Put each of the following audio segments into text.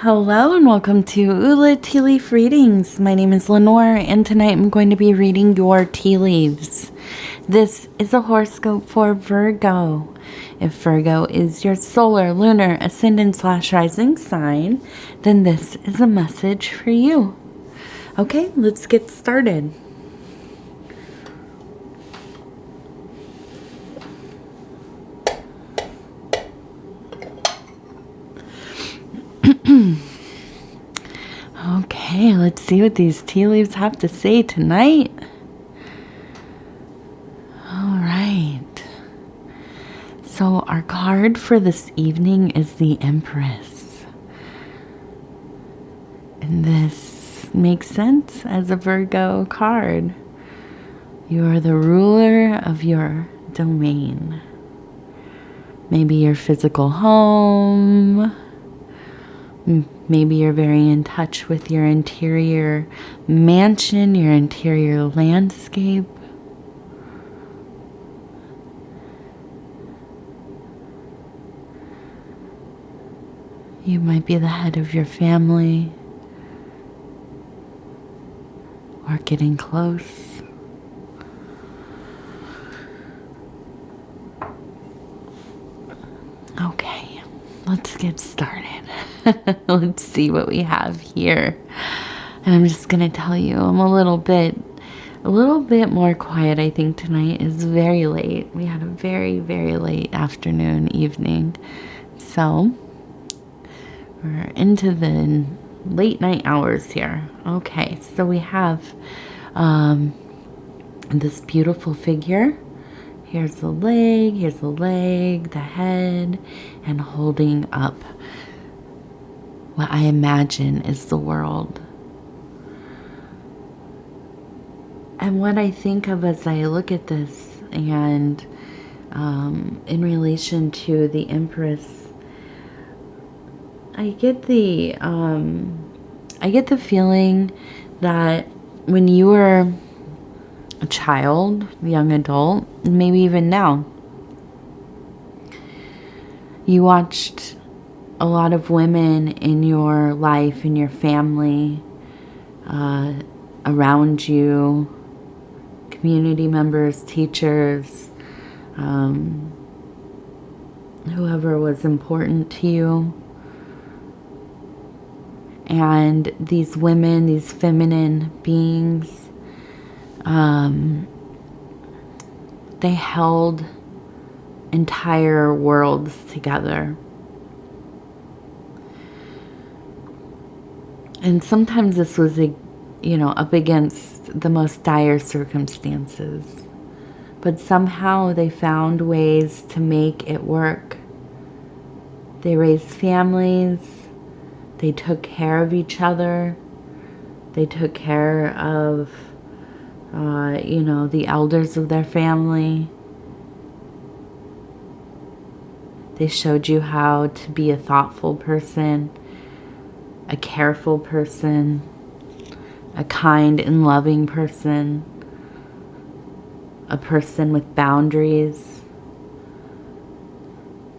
Hello and welcome to Ula Tea Leaf Readings. My name is Lenor and tonight I'm going to be reading your tea leaves. This is a horoscope for Virgo. If Virgo is your solar, lunar, ascendant / rising sign, then this is a message for you. Okay, let's get started. Okay, let's see what these tea leaves have to say tonight. All right. So our card for this evening is the Empress. And this makes sense as a Virgo card. You are the ruler of your domain. Maybe your physical home. Maybe you're very in touch with your interior mansion, your interior landscape. You might be the head of your family or getting close. Okay, let's get started. Let's see what we have here. And I'm just going to tell you, I'm a little bit more quiet, I think, tonight. Is very late. We had a very, very late afternoon, evening. So we're into the late night hours here. Okay, so we have this beautiful figure. Here's the leg, the head, and holding up what I imagine is the world. And what I think of as I look at this, and in relation to the Empress, I get the feeling that when you were a child, young adult, maybe even now, you watched a lot of women in your life, in your family, around you, community members, teachers, whoever was important to you. And these women, these feminine beings, they held entire worlds together. And sometimes this was, up against the most dire circumstances. But somehow they found ways to make it work. They raised families. They took care of each other. They took care of, the elders of their family. They showed you how to be a thoughtful person, a careful person, a kind and loving person, a person with boundaries,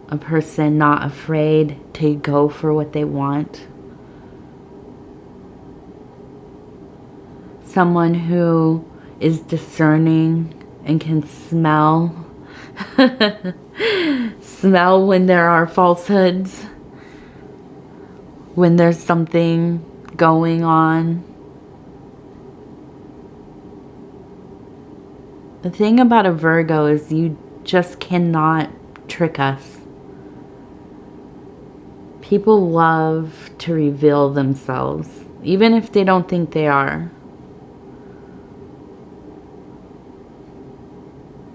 a person not afraid to go for what they want, someone who is discerning and can smell when there are falsehoods, when there's something going on. The thing about a Virgo is you just cannot trick us. People love to reveal themselves, even if they don't think they are.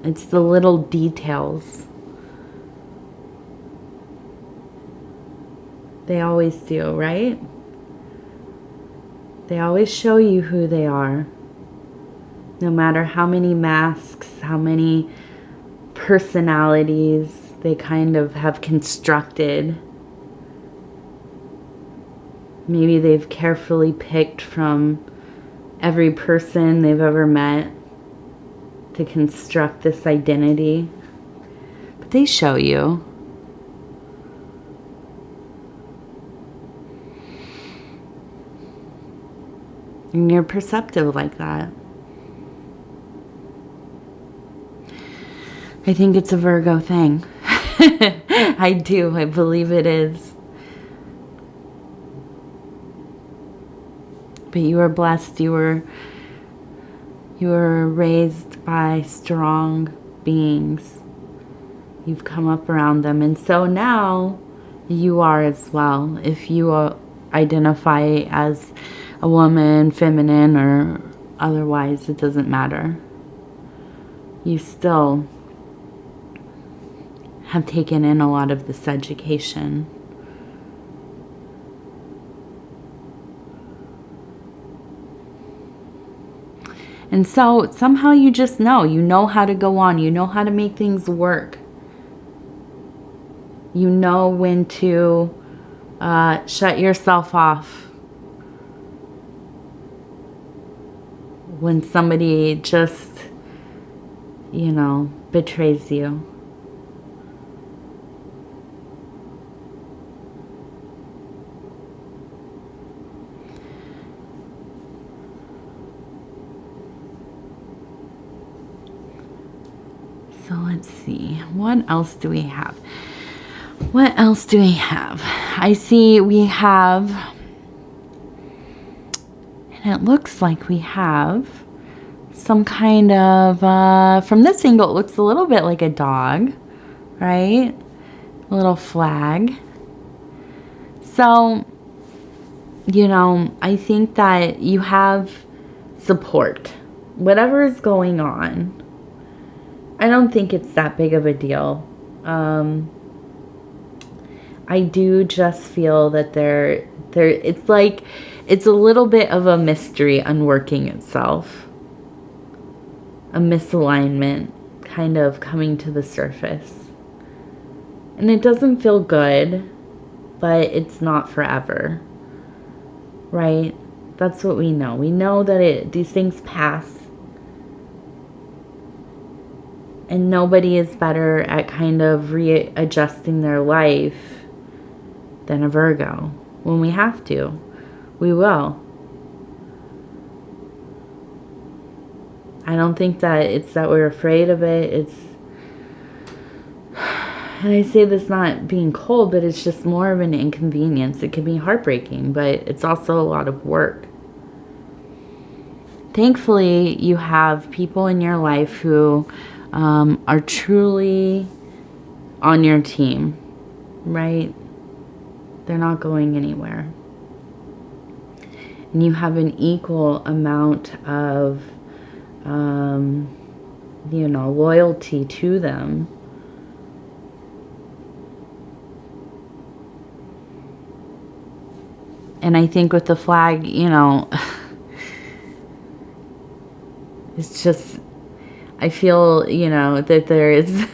It's the little details. They always do, right? They always show you who they are. No matter how many masks, how many personalities they kind of have constructed. Maybe they've carefully picked from every person they've ever met to construct this identity. But they show you. And you're perceptive like that. I think it's a Virgo thing. I do. I believe it is. But you were blessed. You were raised by strong beings. You've come up around them. And so now you are as well. If you identify as a woman, feminine, or otherwise, it doesn't matter. You still have taken in a lot of this education. And so somehow you just know. You know how to go on. You know how to make things work. You know when to shut yourself off. When somebody just, you know, betrays you. So let's see. What else do we have? What else do we have? I see we have, and it looks like we have some kind of, from this angle, it looks a little bit like a dog, right? A little flag. So, you know, I think that you have support. Whatever is going on, I don't think it's that big of a deal. I do just feel that it's like, it's a little bit of a mystery unworking itself. A misalignment kind of coming to the surface. And it doesn't feel good, but it's not forever. Right? That's what we know. We know that these things pass. And nobody is better at kind of readjusting their life than a Virgo. When we have to, we will. I don't think that it's that we're afraid of it. And I say this not being cold, but it's just more of an inconvenience. It can be heartbreaking, but it's also a lot of work. Thankfully, you have people in your life who are truly on your team, right? They're not going anywhere. And you have an equal amount of, you know, loyalty to them. And I think with the flag, you know, it's just, I feel, you know, that there is,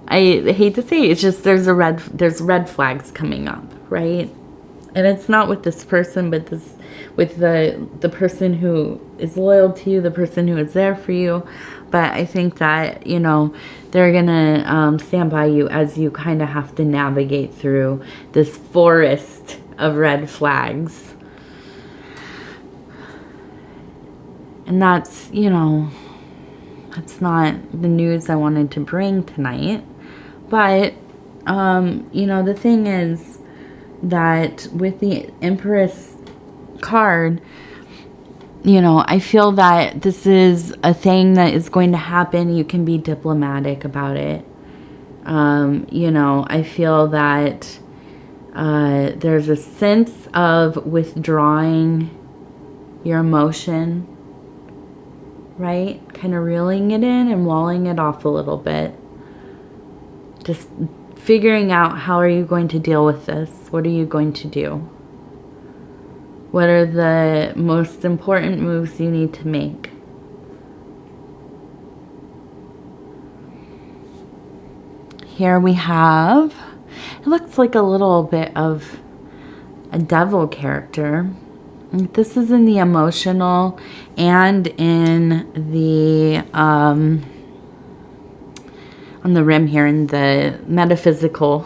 I hate to say it, it's just there's red flags coming up, right? And it's not with this person, but with the person who is loyal to you, the person who is there for you. But I think that, you know, they're gonna stand by you as you kind of have to navigate through this forest of red flags. And that's, you know, that's not the news I wanted to bring tonight. But, you know, the thing is that with the Empress card, you know, I feel that this is a thing that is going to happen. You can be diplomatic about it. You know, I feel that there's a sense of withdrawing your emotion, right? Kind of reeling it in and walling it off a little bit. Just figuring out, how are you going to deal with this? What are you going to do? What are the most important moves you need to make? Here we have, it looks like a little bit of a devil character. This is in the emotional and in the, on the rim here in the metaphysical.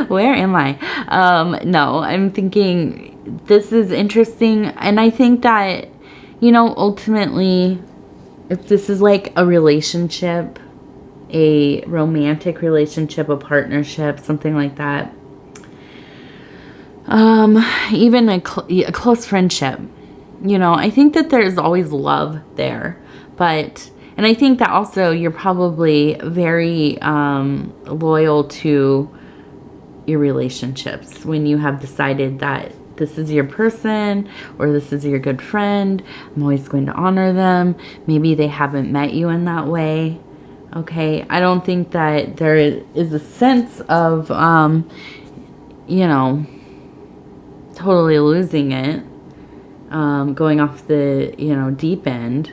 Where am I? No, I'm thinking this is interesting. And I think that, ultimately, if this is like a relationship, a romantic relationship, a partnership, something like that, even a close friendship, I think that there's always love there. And I think that also you're probably very loyal to your relationships when you have decided that this is your person or this is your good friend. I'm always going to honor them. Maybe they haven't met you in that way. Okay, I don't think that there is a sense of, totally losing it, going off the, deep end.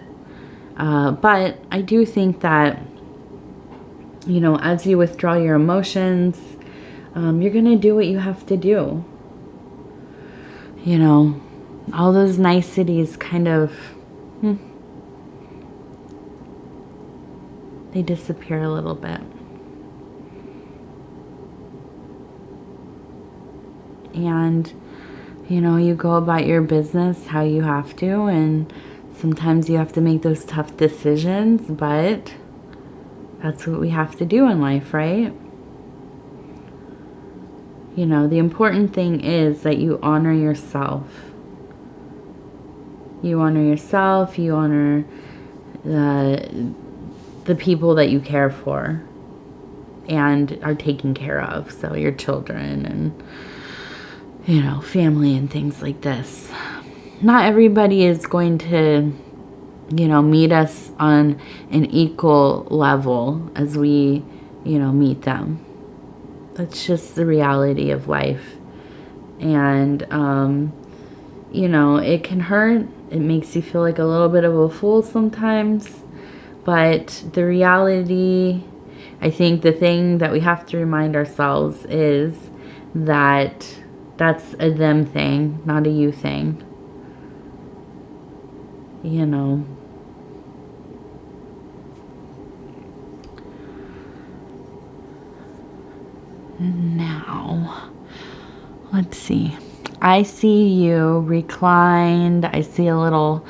But I do think that, as you withdraw your emotions, you're going to do what you have to do. All those niceties kind of, they disappear a little bit. And, you go about your business how you have to, and sometimes you have to make those tough decisions, but that's what we have to do in life, right? The important thing is that you honor yourself. You honor yourself, you honor the people that you care for and are taken care of. So your children and, family and things like this. Not everybody is going to, meet us on an equal level as we, meet them. That's just the reality of life. And, it can hurt. It makes you feel like a little bit of a fool sometimes. But the reality, I think the thing that we have to remind ourselves is that that's a them thing, not a you thing. Now, let's see. I see you reclined. I see a little,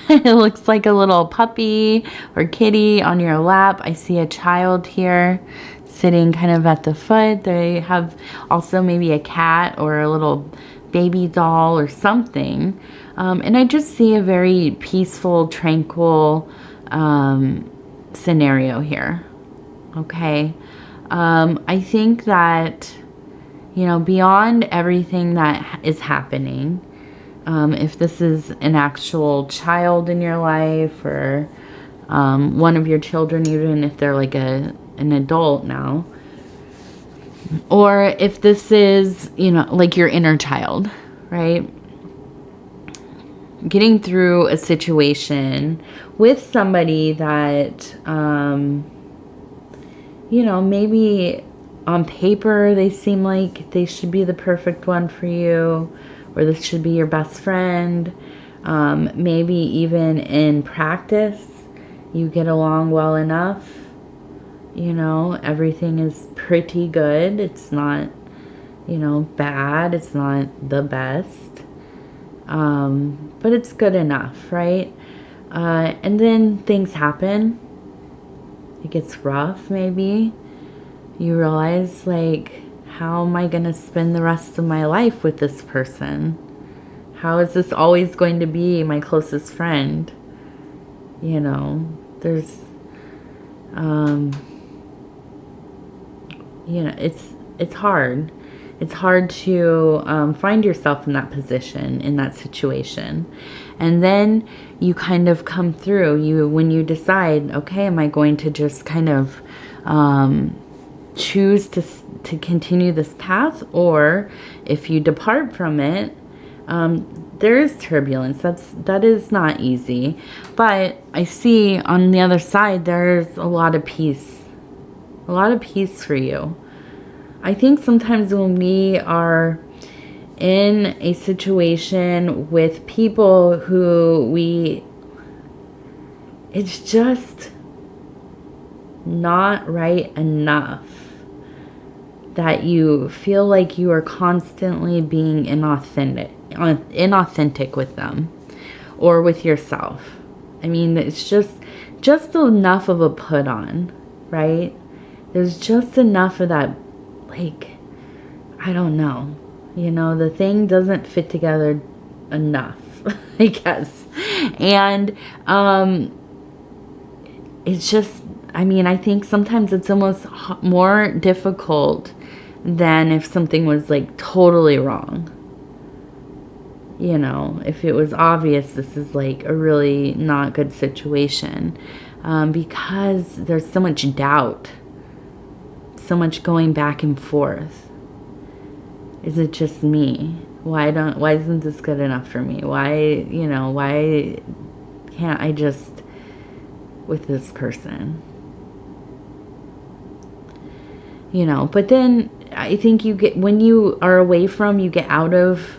it looks like a little puppy or kitty on your lap. I see a child here sitting kind of at the foot. They have also maybe a cat or a little baby doll or something. And I just see a very peaceful, tranquil scenario here. Okay. I think that, beyond everything that is happening, if this is an actual child in your life or one of your children, even if they're like an adult now, or if this is, like your inner child, right? Getting through a situation with somebody that, maybe on paper they seem like they should be the perfect one for you, or this should be your best friend. Maybe even in practice, you get along well enough. Everything is pretty good. It's not, bad. It's not the best. But it's good enough, right? And then things happen. It gets rough, maybe. You realize, like, how am I going to spend the rest of my life with this person? How is this always going to be my closest friend? There's, it's hard. It's hard to find yourself in that position, in that situation. And then you kind of come through. When you decide, okay, am I going to just kind of choose to continue this path? Or if you depart from it, there is turbulence. That is not easy. But I see on the other side, there's a lot of peace. A lot of peace for you. I think sometimes when we are in a situation with people who it's just not right enough that you feel like you are constantly being inauthentic with them or with yourself. I mean, it's just enough of a put on, right? There's just enough of that, like, I don't know. You know, the thing doesn't fit together enough, I guess. And it's just, I mean, I think sometimes it's almost more difficult than if something was like totally wrong. You know, if it was obvious this is like a really not good situation, because there's so much doubt, so much going back and forth. Is it just me? Why isn't this good enough for me? Why can't I just with this person? You know, but then I think when you are away from, you get out of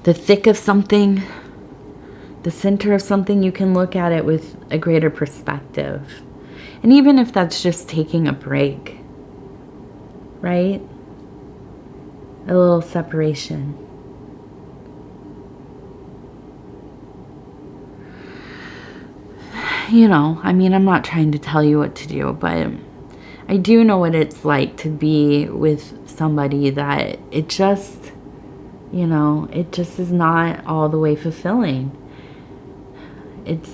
the thick of something, the center of something, you can look at it with a greater perspective. And even if that's just taking a break, right? A little separation. You know, I mean, I'm not trying to tell you what to do, but I do know what it's like to be with somebody that it just, you know, it just is not all the way fulfilling. It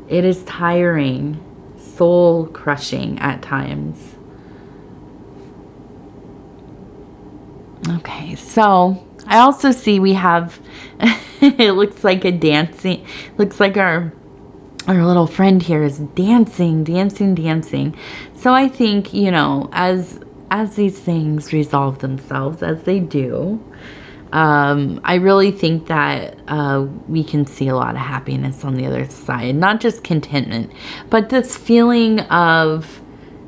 is tiring, soul crushing at times. Okay, so I also see we have, it looks like our little friend here is dancing. So I think, you know, as these things resolve themselves, as they do, I really think that we can see a lot of happiness on the other side. Not just contentment, but this feeling of,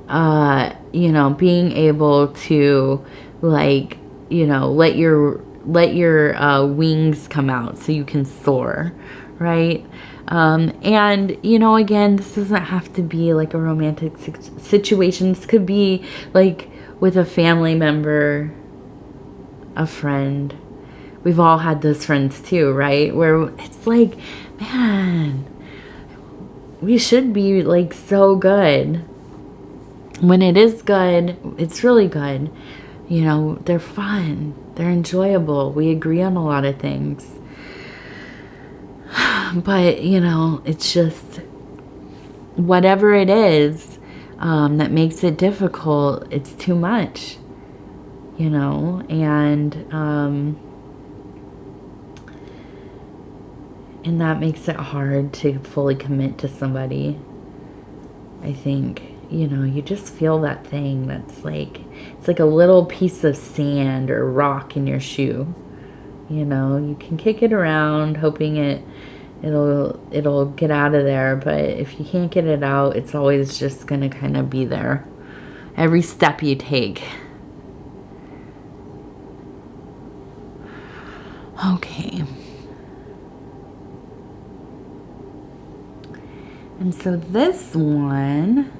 you know, being able to, like, you know, let your wings come out so you can soar, right? And, you know, again, this doesn't have to be like a romantic situation. This could be like with a family member, a friend. We've all had those friends too, right? Where it's like, man, we should be like so good. When it is good, it's really good. You know, they're fun. They're enjoyable. We agree on a lot of things. But, you know, it's just whatever it is that makes it difficult, it's too much, you know, and that makes it hard to fully commit to somebody. I think, you know, you just feel that thing that's like, it's like a little piece of sand or rock in your shoe. You know, you can kick it around hoping it'll get out of there, but if you can't get it out, it's always just going to kind of be there every step you take. Okay. And so this one,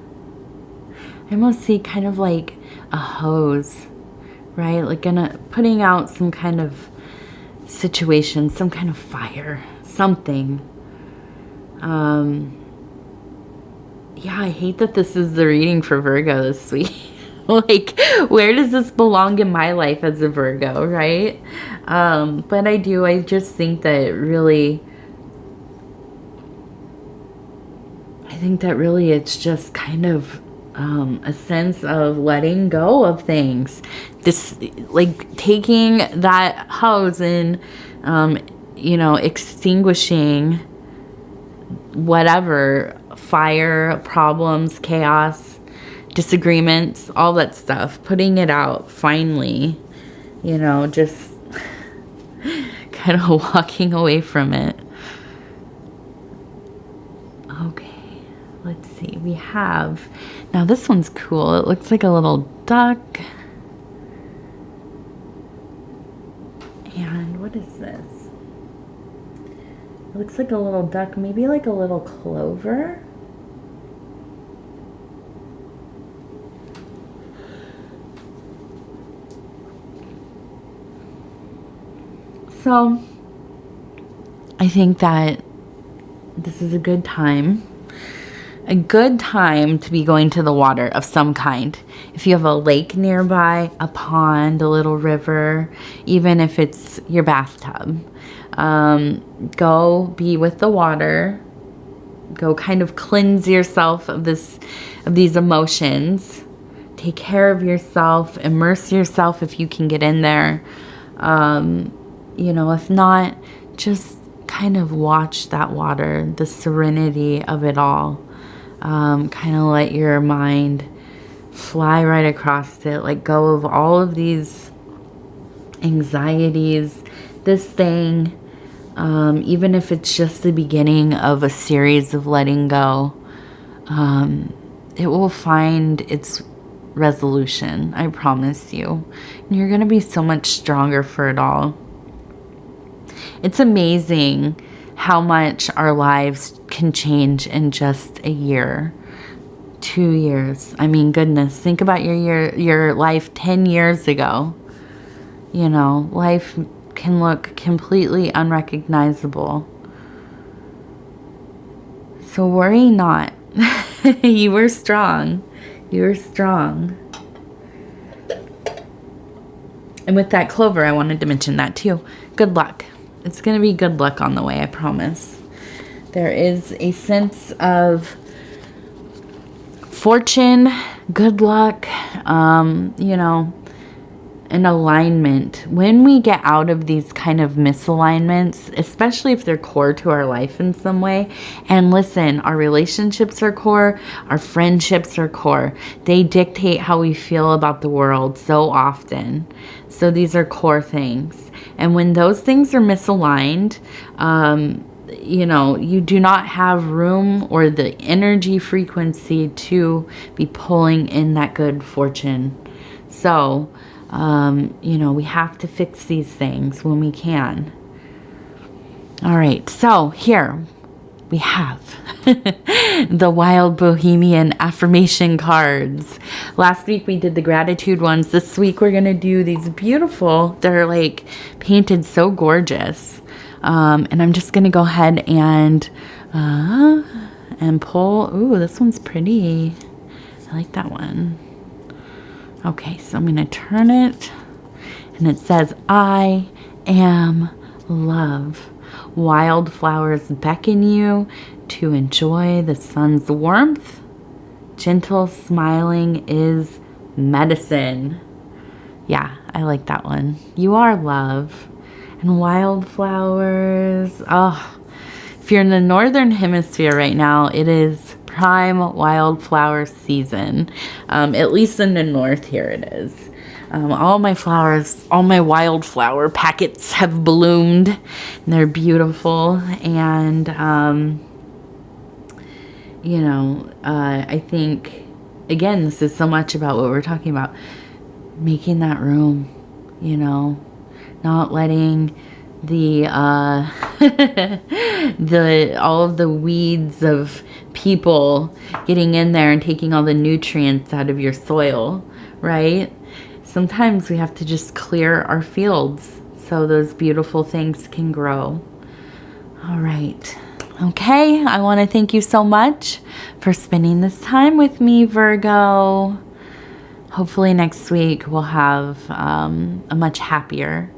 I almost see kind of like a hose, right? Like putting out some kind of situation, some kind of fire, something. Yeah, I hate that this is the reading for Virgo this week. Like, where does this belong in my life as a Virgo, right? But I just think that really, it's just kind of a sense of letting go of things. This, like, taking that hose and, you know, extinguishing whatever, fire, problems, chaos, disagreements, all that stuff, putting it out finally, you know, just kind of walking away from it. Okay. Let's see, we have, now this one's cool. It looks like a little duck. And what is this? It looks like a little duck, maybe like a little clover. So I think that this is a good time. A good time to be going to the water of some kind. If you have a lake nearby, a pond, a little river, even if it's your bathtub, go be with the water. Go kind of cleanse yourself of these emotions. Take care of yourself. Immerse yourself if you can get in there. You know, if not, just kind of watch that water, the serenity of it all. Kind of let your mind fly right across it. Let go of all of these anxieties, this thing, even if it's just the beginning of a series of letting go, it will find its resolution, I promise you. And you're going to be so much stronger for it all. It's amazing how much our lives can change in just a year, 2 years. I mean, goodness, think about your life 10 years ago. You know, life can look completely unrecognizable. So worry not. You were strong. You were strong. And with that clover, I wanted to mention that too. Good luck. It's going to be good luck on the way, I promise. There is a sense of fortune, good luck, you know, an alignment. When we get out of these kind of misalignments, especially if they're core to our life in some way, and listen, our relationships are core, our friendships are core. They dictate how we feel about the world so often. So these are core things. And when those things are misaligned, you know, you do not have room or the energy frequency to be pulling in that good fortune. So, you know, we have to fix these things when we can. All right, so here we have the Wild Bohemian affirmation cards. Last week we did the gratitude ones. This week we're going to do these beautiful, they're like painted so gorgeous. And I'm just going to go ahead and pull. Ooh, this one's pretty. I like that one. Okay, so I'm going to turn it, and it says, I am love. Wildflowers beckon you to enjoy the sun's warmth. Gentle smiling is medicine. Yeah, I like that one. You are love. And wildflowers. Oh, if you're in the northern hemisphere right now, it is prime wildflower season. At least in the north here it is. All my flowers, all my wildflower packets have bloomed. And they're beautiful. And, you know, I think, again, this is so much about what we're talking about. Making that room, you know, not letting the, all of the weeds of people getting in there and taking all the nutrients out of your soil, right? Sometimes we have to just clear our fields so those beautiful things can grow. All right. Okay. I want to thank you so much for spending this time with me, Virgo. Hopefully next week we'll have a much happier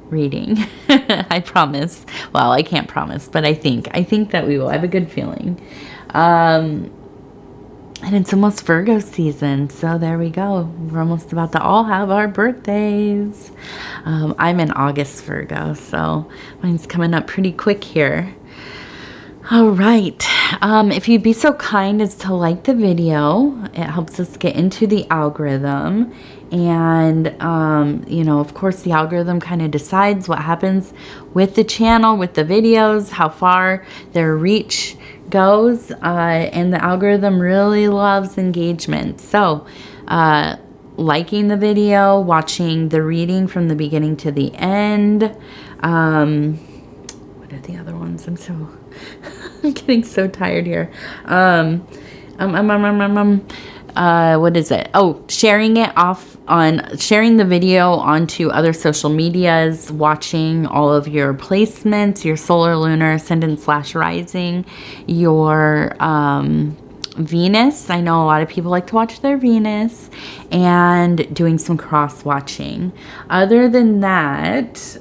reading. I promise. Well, I can't promise, but I think that we will. I have a good feeling. And it's almost Virgo season, so there we go. We're almost about to all have our birthdays. I'm in August Virgo, so mine's coming up pretty quick here. All right. If you'd be so kind as to like the video, it helps us get into the algorithm. And, you know, of course, the algorithm kind of decides what happens with the channel, with the videos, how far their reach goes. And the algorithm really loves engagement. So, liking the video, watching the reading from the beginning to the end. What are the other ones? I'm getting so tired here. What is it? Oh, sharing it off on sharing the video onto other social medias, watching all of your placements, your solar, lunar, ascendant / rising, your Venus. I know a lot of people like to watch their Venus, and doing some cross watching. Other than that,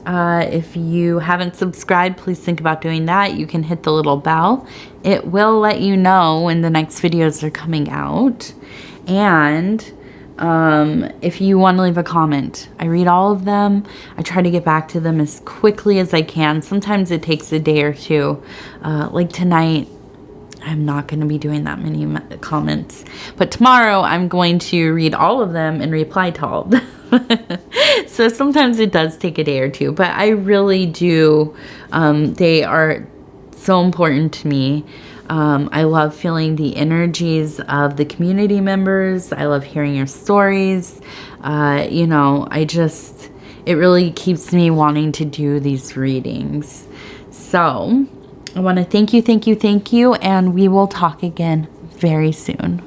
if you haven't subscribed, please think about doing that. You can hit the little bell. It will let you know when the next videos are coming out. And if you want to leave a comment, I read all of them. I try to get back to them as quickly as I can. Sometimes it takes a day or two. Like tonight, I'm not going to be doing that many comments. But tomorrow, I'm going to read all of them and reply to all of them. So sometimes it does take a day or two. But I really do. They are so important to me. I love feeling the energies of the community members. I love hearing your stories. You know, it really keeps me wanting to do these readings. So I want to thank you, and we will talk again very soon.